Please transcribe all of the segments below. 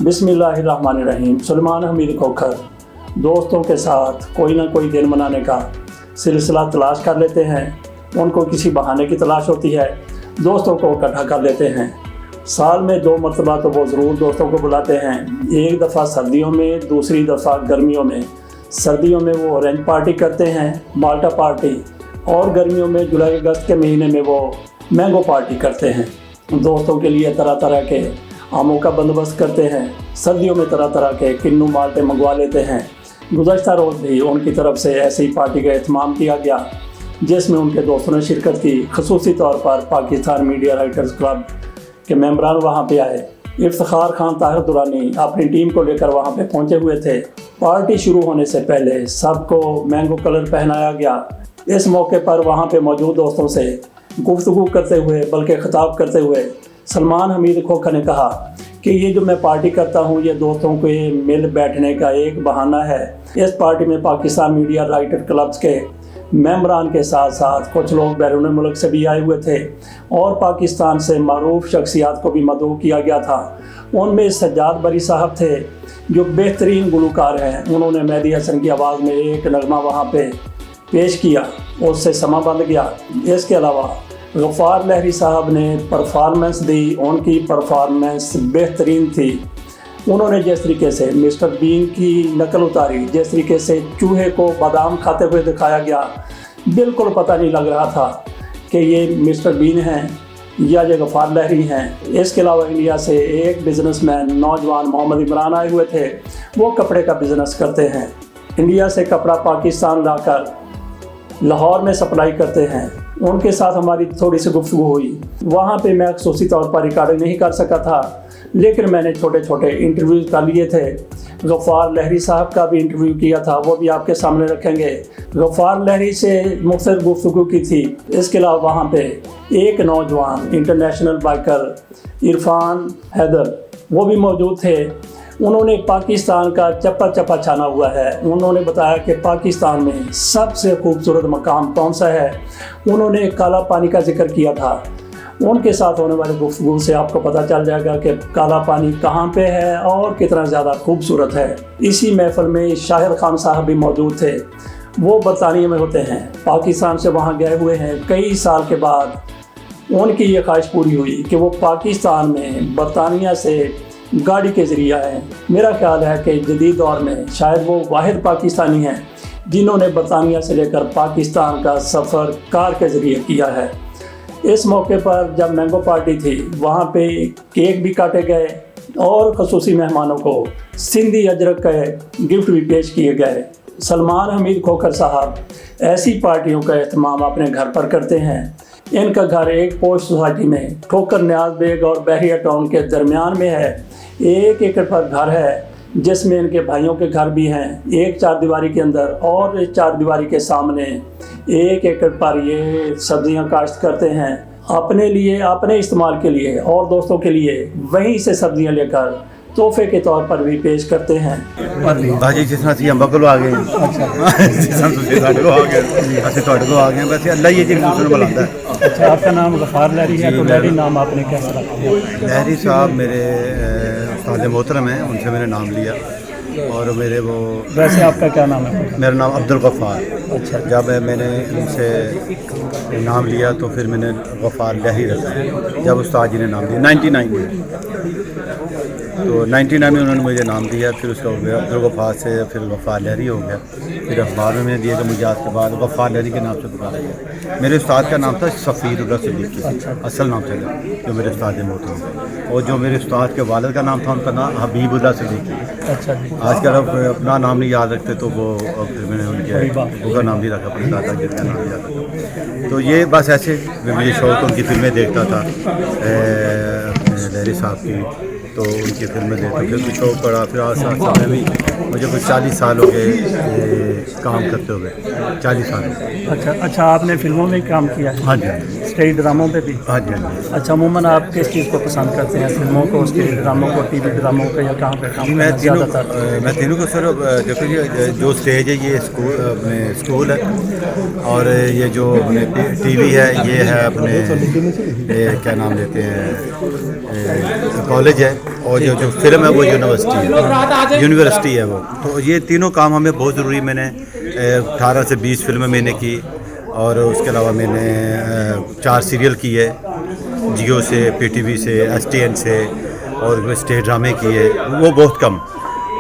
बिस्मिल्लाहिर्रहमानिर्रहीम। सलमान हमीद खोखर दोस्तों के साथ कोई ना कोई दिन मनाने का सिलसिला तलाश कर लेते हैं। उनको किसी बहाने की तलाश होती है, दोस्तों को इकट्ठा कर लेते हैं। साल में 2 मरतबा तो वो ज़रूर दोस्तों को बुलाते हैं। एक दफ़ा सर्दियों में, दूसरी दफ़ा गर्मियों में। सर्दियों में वो ऑरेंज पार्टी करते हैं, माल्टा पार्टी, और गर्मियों में जुलाई अगस्त के महीने में वो मैंगो पार्टी करते हैं। दोस्तों के लिए तरह तरह के आमों का बंदोबस्त करते हैं। सर्दियों में तरह तरह के किन्नू माल्टे मंगवा लेते हैं। गुज़श्ता रोज़ भी उनकी तरफ से ऐसी पार्टी का एहतमाम किया गया जिसमें उनके दोस्तों ने शिरकत की। ख़ुसूसी तौर पर पाकिस्तान मीडिया राइटर्स क्लब के मेंबरान वहाँ पे आए। इफ्तिखार खान ताहिर दुरानी अपनी टीम को लेकर वहाँ पे पहुँचे हुए थे। पार्टी शुरू होने से पहले सबको मैंगो कलर पहनाया गया। इस मौके पर वहाँ पे मौजूद दोस्तों से गुफ्तगू करते हुए, बल्कि खिताब करते हुए सलमान हमीद खोखर ने कहा कि ये जो मैं पार्टी करता हूँ ये दोस्तों के मिल बैठने का एक बहाना है। इस पार्टी में पाकिस्तान मीडिया राइटर क्लब्स के मेंबरान के साथ साथ कुछ लोग बैरून मुल्क से भी आए हुए थे और पाकिस्तान से मारूफ शख्सियात को भी मदऊ किया गया था। उनमें सज्जाद बरी साहब थे जो बेहतरीन गुलकार हैं। उन्होंने मेहदी हसन की आवाज़ में एक नगमा वहाँ पे पेश किया, उससे समा बंध गया। इसके अलावा गफ़ार लहरी साहब ने परफॉर्मेंस दी। उनकी परफॉर्मेंस बेहतरीन थी। उन्होंने जिस तरीके से मिस्टर बीन की नकल उतारी, जिस तरीके से चूहे को बादाम खाते हुए दिखाया गया, बिल्कुल पता नहीं लग रहा था कि ये मिस्टर बीन हैं या ये गफ़ार लहरी हैं। इसके अलावा इंडिया से एक बिज़नेसमैन नौजवान मोहम्मद इमरान आए हुए थे। वो कपड़े का बिज़नेस करते हैं। इंडिया से कपड़ा पाकिस्तान लाकर लाहौर में सप्लाई करते हैं। उनके साथ हमारी थोड़ी सी गुफ्तगू हुई। वहाँ पे मैं ख़ुसूसी तौर पर रिकॉर्डिंग नहीं कर सका था, लेकिन मैंने छोटे छोटे इंटरव्यूज़ कर लिए थे। गफ़ार लहरी साहब का भी इंटरव्यू किया था, वो भी आपके सामने रखेंगे। गफ़ार लहरी से मुख्तलिफ गुफ्तगू की थी। इसके अलावा वहाँ पे एक नौजवान इंटरनेशनल बाइकर इरफान हैदर वो भी मौजूद थे। उन्होंने पाकिस्तान का चप्पा छाना हुआ है। उन्होंने बताया कि पाकिस्तान में सबसे खूबसूरत मकाम कौन सा है। उन्होंने काला पानी का जिक्र किया था। उनके साथ होने वाली गुफ्तगू से आपको पता चल जाएगा कि काला पानी कहाँ पे है और कितना ज़्यादा खूबसूरत है। इसी महफिल में शाहिर खान साहब भी मौजूद थे। वो बरतानिया में होते हैं, पाकिस्तान से वहाँ गए हुए हैं। कई साल के बाद उनकी ये ख्वाहिश पूरी हुई कि वो पाकिस्तान में बरतानिया से गाड़ी के ज़रिए आए। मेरा ख्याल है कि जदीद दौर में शायद वो वाहिद पाकिस्तानी हैं जिन्होंने बरतानिया से लेकर पाकिस्तान का सफ़र कार के ज़रिए किया है। इस मौके पर जब मैंगो पार्टी थी, वहाँ पे केक भी काटे गए और ख़ुसूसी मेहमानों को सिंधी अजरक के गिफ्ट भी पेश किए गए। सलमान हमीद खोखर साहब ऐसी पार्टियों का एहतमाम अपने घर पर करते हैं। इनका घर एक पोस्ट सोसाइटी में ठोकर न्याज बेग और बहरिया टाउन के दरमियान में है। 1 एकड़ पर घर है जिसमें इनके भाइयों के घर भी हैं। एक 4 दीवारी के अंदर और 4 दीवारी के सामने 1 एकड़ पर ये सब्जियां काश्त करते हैं अपने लिए, अपने इस्तेमाल के लिए और दोस्तों के लिए। वहीं से सब्जियां लेकर तोहफे के तौर पर भी पेश करते हैं। भाजी जिस तरह से हम बगल आ गए, वैसे अल्लाह ये एक दूसरे बुलाता है। अच्छा, आपका नाम गफ़ार लहरी है, तो लहरी नाम आपने कैसे रखा? लहरी साहब मेरे उस्ताद मोहतरम हैं, उनसे मैंने नाम लिया। और मेरे वो वैसे आपका क्या नाम है? मेरा नाम अब्दुल गफ़ार। अच्छा, जब मैंने उनसे नाम लिया तो फिर मैंने गफ़ार लहरी रखा। जब उस्ताद जी ने नाम दिया 99 में, तो 99 में उन्होंने मुझे नाम दिया। फिर उसका अब्दुल गफ़ार से फिर गफ़ार लहरी हो गया। फिर अखबार में मैंने दिया तो मुझे आज के बाद गफ़ार लहरी के नाम से पुकारा गया। मेरे उस्ताद का नाम था सफ़ीरुल्लाह सिद्दीकी, असल नाम से जो मेरे उस्ताद मोहतरम। और जो मेरे उस्ताद के वालिद का नाम था उनका नाम हबीबुल्लाह सिद्दीकी। अच्छा, आजकल अब अपना नाम नहीं याद रखते तो वो फिर मैंने उनका नाम नहीं रखा, अपने दादा जी का नाम नहीं याद रखा। तो ये बस ऐसे मुझे शौक़, उनकी फिल्में देखता था लहरी साहब की, तो उनकी फिल्में देखता। फिर भी शौक़ पड़ा। फिर आज साथ में भी मुझे कुछ 40 साल हो गए काम करते हुए, 40 साल। अच्छा, आपने फिल्मों में काम किया है? हाँ जी। स्टेज ड्रामों पे भी? हाँ जी, हाँ जी। अच्छा, अमूमन आप किस चीज़ को पसंद करते हैं? फिल्मों को, स्टेज ड्रामों को, टीवी ड्रामों को, या कहाँ पे काम? मैं तीनों को सर, देखो ये जो स्टेज है ये अपने स्कूल है, और ये जो अपने टीवी है ये है अपने क्या नाम लेते हैं कॉलेज है और जो फिल्म है वो यूनिवर्सिटी है वो। तो ये तीनों काम हमें बहुत ज़रूरी। मैंने 18 से 20 फिल्में मैंने की और उसके अलावा मैंने 4 सीरियल किए जियो से, PTV से, STN से, और स्टेज ड्रामे किए वो बहुत कम,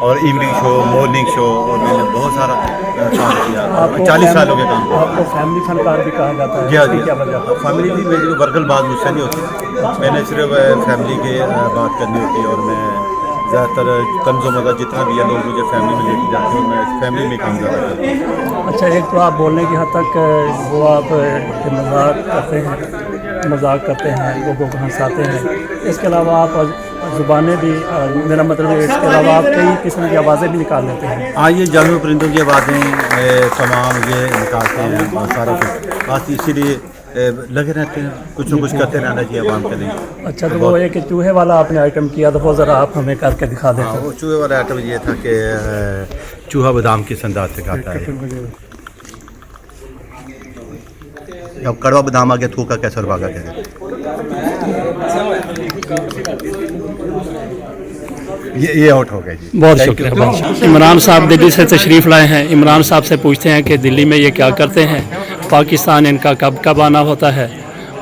और इवनिंग शो, मॉर्निंग शो, और मैंने बहुत सारा काम किया। 40 साल हो गए काम। आपको फैमिली फनकार भी कहा जाता है? जी हाँ जी, फैमिली भी मेरी वर्गल बात मुझसे नहीं होती, मैंने सिर्फ फैमिली की बात करनी होती है। और मैं ज़्यादातर तंज़ो मज़ा जितना भी है लोग मुझे फैमिली में लेके जाते हैं, मैं फैमिली में काम ज़्यादा करता हूँ। अच्छा, एक तो आप बोलने की हद तक वो आप मजाक करते हैं, लोगों को हंसाते हैं, इसके अलावा आप ज़ुबानें भी, मेरा मतलब है इसके अलावा आप कई किस्म की आवाज़ें भी निकाल लेते हैं। हाँ, ये जानवर परिंदों की आवाज़ें तमाम ये निकालते हैं बहुत सारा कुछ, बस इसीलिए लगे रहते हैं, कुछ न कुछ करते रहना चाहिए आवाम के लिए। अच्छा, तो वो एक चूहे वाला आपने आइटम किया था, वो ज़रा आप हमें करके दिखा देते। वो चूहे वाला आइटम ये था कि चूहा बादाम किस अंदाज से खाता है। अब कड़वा बादाम आ गया, थूका कैसे भागा कैसे, ये आउट हो गया जी। बहुत शुक्रिया, बहुत शुक्रिया। इमरान साहब दिल्ली से तशरीफ़ लाए हैं। इमरान साहब से पूछते हैं कि दिल्ली में ये क्या करते हैं, पाकिस्तान इनका कब आना होता है,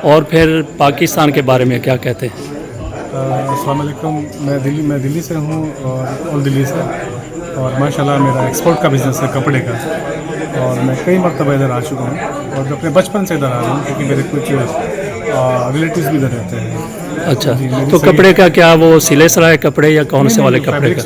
और फिर पाकिस्तान के बारे में क्या कहते हैं। अस्सलाम वालेकुम, मैं दिल्ली से हूँ और दिल्ली से, और माशाल्लाह मेरा एक्सपोर्ट का बिज़नेस है कपड़े का, और मैं कई मरतबा इधर आ चुका हूँ, और अपने बचपन से इधर आ रहा हूँ क्योंकि मेरे कुछ रिलेटिव्स भी इधर रहते हैं। अच्छा, तो कपड़े का क्या वो सिले सराय कपड़े या कौन से वाले कपड़े का?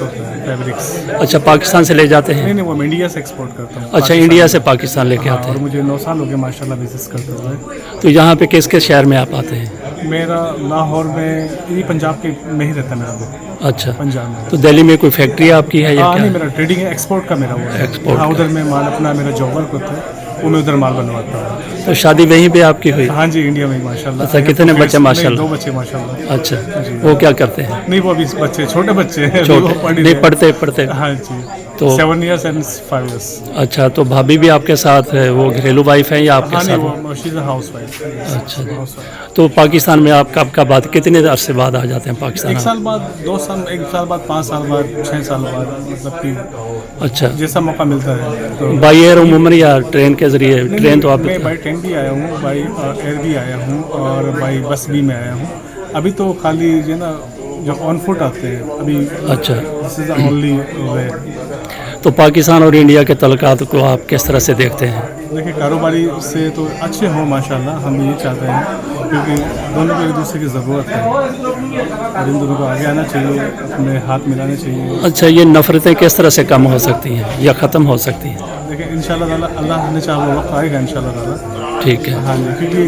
फैब्रिक्स। अच्छा, पाकिस्तान से ले जाते हैं? नहीं, वो मैं इंडिया से एक्सपोर्ट करता हूँ। अच्छा, इंडिया से पाकिस्तान लेके आते और हैं। मुझे 9 साल हो गए माशाल्लाह बिज़नेस करते हुए। तो यहाँ पे किस किस शहर में आप आते हैं? मेरा लाहौर में, ये पंजाब के में ही रहता है मेरा वो। अच्छा, पंजाब में। तो दिल्ली में कोई फैक्ट्री आपकी है या हाँ, क्या? नहीं, मेरा ट्रेडिंग है, एक्सपोर्ट का मेरा वो है। एक्सपोर्ट हाँ, का। उधर मैं माल अपना, मेरा जॉब वर्क होता है, वो मैं उधर माल बनवाता हूँ। तो शादी वहीं पे आपकी हुई? हाँ जी, इंडिया में माशाल्लाह। अच्छा, कितने बच्चे माशाल्लाह? 2 बच्चे माशाल्लाह। अच्छा, वो क्या करते हैं? नहीं, वो अभी बच्चे छोटे बच्चे हैं, छोटे नहीं पढ़ते? हाँ जी, तो 7 years and 5 years। अच्छा, तो भाभी भी आपके साथ है, वो घरेलू वाइफ है या आपके हाँ नहीं, साथ? वो शी इज़ अ हाउसवाइफ। अच्छा, तो पाकिस्तान में आप कब बाद कितने अरसे बाद आ जाते हैं पाकिस्तान? 1 साल बाद, 2 साल, 1 साल बाद, 5 साल बाद, 6 साल बाद, मतलब कि अच्छा, जैसा मौका मिलता है। तो बाई एयर उमूमन या ट्रेन के जरिए? ट्रेन तो आप मैं बाई ट्रेन भी आया हूँ, बाई एयर भी आया हूँ, और बाई बस भी मैं आया हूँ। अभी तो खाली जो ना जो ऑन फुट आते हैं अभी। अच्छा, this is the only way. तो पाकिस्तान और इंडिया के तल्लुकात को आप किस तरह से देखते हैं? देखिए, कारोबारी से तो अच्छे हों माशाल्लाह, हम ये चाहते हैं, क्योंकि दोनों को एक दूसरे की ज़रूरत है, और इन दोनों को आगे आना चाहिए, अपने हाथ मिलाने चाहिए। अच्छा, ये नफ़रतें किस तरह से कम हो सकती हैं या ख़त्म हो सकती हैं? देखिए, इंशाल्लाह ताला अल्लाह ने चाहा वो वक्त आएगा इंशाल्लाह ताला। ठीक है। हाँ जी, क्योंकि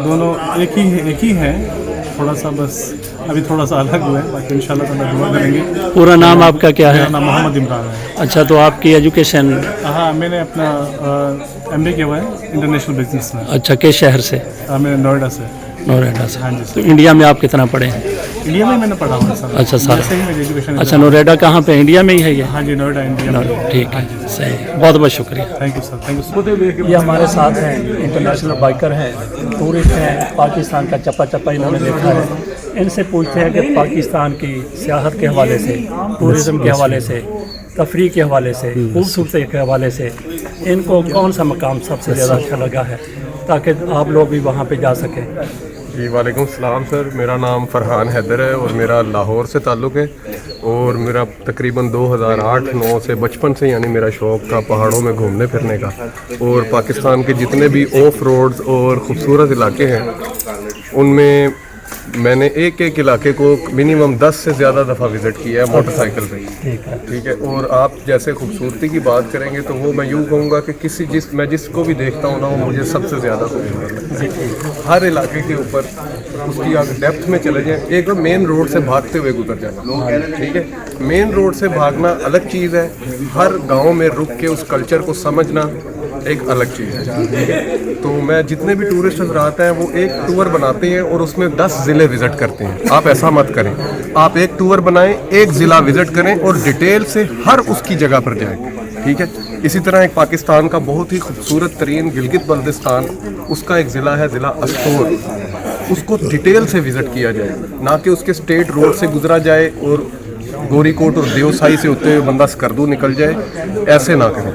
दोनों एक ही है, थोड़ा सा बस अभी थोड़ा सा अलग हुआ है, बाकी इंशाल्लाह ताला दुआ करेंगे। पूरा नाम आपका क्या है? मेरा नाम मोहम्मद इमरान है। अच्छा, तो आपकी एजुकेशन? हाँ, मैंने अपना MBA किया हुआ है इंटरनेशनल बिजनेस में। अच्छा, किस शहर से? मैं नोएडा से। नोएडा से। हाँ जी। तो इंडिया में आप कितना पढ़े हैं? इंडिया में मैंने पढ़ा हुआ है सर। अच्छा, सारा। सही मेरी एजुकेशन। अच्छा, नोएडा कहाँ पे? इंडिया में ही है ये? हाँ जी, नोएडा इंडिया में। ठीक है, सही, बहुत बहुत शुक्रिया। Thank you sir, thank you. ये हमारे साथ हैं, इंटरनेशनल बाइकर हैं, टूरिस्ट हैं, पाकिस्तान का चप्पा इन्होंने देखा है। इनसे पूछते हैं कि पाकिस्तान की सियाहत के हवाले से, टूरिज़म के हवाले से, तफरीह के हवाले से, खूबसूरती के हवाले से इनको कौन सा मकाम सबसे ज़्यादा अच्छा लगा है, ताकि आप लोग भी वहाँ पे जा सकें। जी, वालेकुम सलाम सर, मेरा नाम फरहान हैदर है और मेरा लाहौर से ताल्लुक़ है, और मेरा तकरीबन 2008-9 से बचपन से यानी मेरा शौक़ था पहाड़ों में घूमने फिरने का, और पाकिस्तान के जितने भी ऑफ रोड्स और ख़ूबसूरत इलाके हैं उनमें मैंने एक इलाके को मिनिमम 10 से ज़्यादा दफ़ा विज़िट किया है मोटरसाइकिल पे। ठीक है। और आप जैसे खूबसूरती की बात करेंगे तो वो मैं यूँ कहूँगा कि मैं जिसको भी देखता हूँ ना, वो मुझे सबसे ज़्यादा खूबसूरत लगता है। हर इलाके के ऊपर उसकी अगर डेप्थ में चले जाएँ, एक मेन रोड से भागते हुए गुजर जाना। ठीक है, मेन रोड से भागना अलग चीज़ है, हर गाँव में रुक के उस कल्चर को समझना एक अलग चीज़ है। तो मैं जितने भी टूरिस्ट हज़रात हैं वो एक टूर बनाते हैं और उसमें 10 ज़िले विज़िट करते हैं। आप ऐसा मत करें, आप एक टूर बनाएं, एक ज़िला विज़िट करें और डिटेल से हर उसकी जगह पर जाएं। ठीक है। इसी तरह एक पाकिस्तान का बहुत ही खूबसूरत तरीन गिलगित बल्तिस्तान, उसका एक ज़िला है ज़िला अस्तोर। اس کو ڈیٹیل سے وزٹ کیا جائے, نہ کہ اس کے اسٹیٹ روڈ سے گزرا جائے اور گوری کوٹ اور دیوسائی سے ہوتے ہوئے بندہ سکردو نکل جائے, ایسے نہ کریں.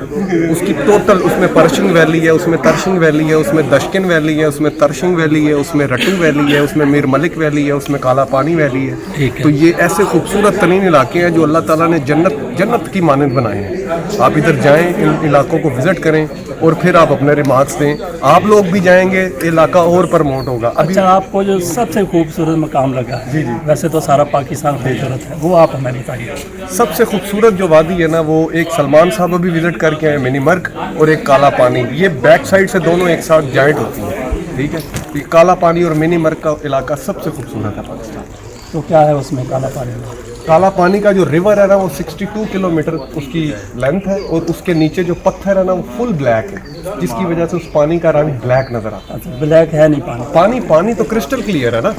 اس کی ٹوٹل, اس میں پرشنگ ویلی ہے, اس میں ترشنگ ویلی ہے, اس میں دشکن ویلی ہے, اس میں ترشنگ ویلی ہے, اس میں رٹو ویلی ہے, اس میں میر ملک ویلی ہے, اس میں کالا پانی ویلی ہے. تو یہ ایسے خوبصورت ترین علاقے ہیں جو اللہ تعالیٰ نے جنت کی مانند بنائے ہیں. آپ ادھر جائیں, ان علاقوں کو وزٹ کریں اور پھر آپ اپنے ریمارکس دیں. آپ لوگ بھی جائیں گے, علاقہ اور پرموٹ ہوگا. ابھی اچھا, آپ کو جو سب سے خوبصورت مقام لگا ہے, ویسے تو سارا پاکستان خوبصورت ہے, وہ آپ ہمیں بتائیے. سب سے خوبصورت جو وادی ہے نا, وہ ایک سلمان صاحب بھی وزٹ کر کے آئے, منی مرگ اور ایک کالا پانی. یہ بیک سائڈ سے دونوں ایک ساتھ جوائنٹ ہوتی ہیں, ٹھیک ہے. یہ کالا پانی اور منی مرگ کا علاقہ سب سے خوبصورت ہے پاکستان. تو کیا ہے اس میں کالا پانی میں؟ کالا پانی کا جو ریور ہے نا, وہ 62 کلومیٹر اس کی لینتھ ہے, اور اس کے نیچے جو پتھر ہے نا, وہ فل بلیک ہے, جس کی وجہ سے اس پانی کا رنگ بلیک نظر آتا ہے. بلیک ہے نہیں پانی؟ پانی تو کرسٹل کلیئر ہے نا.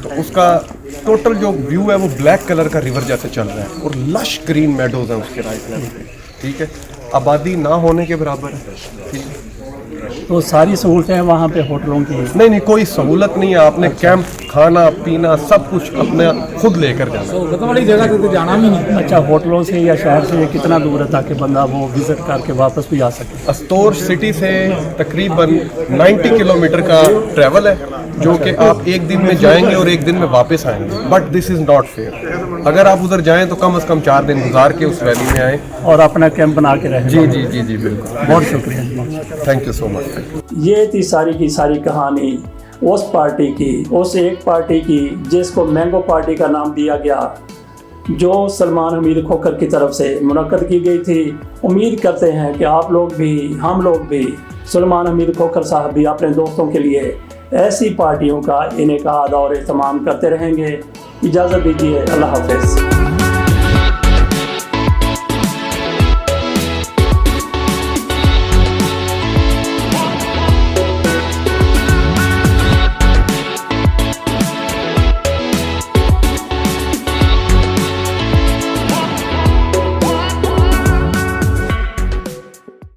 تو اس کا ٹوٹل جو ویو ہے وہ بلیک کلر کا ریور جیسے چل رہا ہے, اور لش گرین میڈوز ہیں اس کے رائٹ لینڈ پہ, ٹھیک ہے. آبادی نہ ہونے کے برابر ہے, ٹھیک ہے. تو ساری سہولتیں ہیں وہاں پہ ہوٹلوں کی؟ نہیں, کوئی سہولت نہیں ہے. آپ نے کیمپ, کھانا پینا سب کچھ اپنے خود لے کر جانا. اچھا, ہوٹلوں سے یا شہر سے کتنا دور ہے تاکہ بندہ وہ وزٹ کر کے واپس بھی آ سکے؟ استور سٹی سے تقریباً 90 کلومیٹر کا ٹریول ہے, جو کہ آپ ایک دن میں جائیں گے اور ایک دن میں واپس آئیں گے. But this is not fair. اگر آپ ادھر جائیں تو کم از کم 4 دن گزار کے اس ویلی میں آئیں اور اپنا کیمپ بنا کے رہیں. جی بالکل. بہت شکریہ, تھینک یو سو مچ. یہ تھی ساری کی ساری کہانی اس پارٹی کی, اس ایک پارٹی کی جس کو مینگو پارٹی کا نام دیا گیا, جو سلمان حمید کھوکھر کی طرف سے منعقد کی گئی تھی. امید کرتے ہیں کہ آپ لوگ بھی, ہم لوگ بھی, سلمان حمید کھوکھر صاحب بھی اپنے دوستوں کے لیے ایسی پارٹیوں کا انعقاد اور اہتمام کرتے رہیں گے. اجازت دیجیے, اللہ حافظ.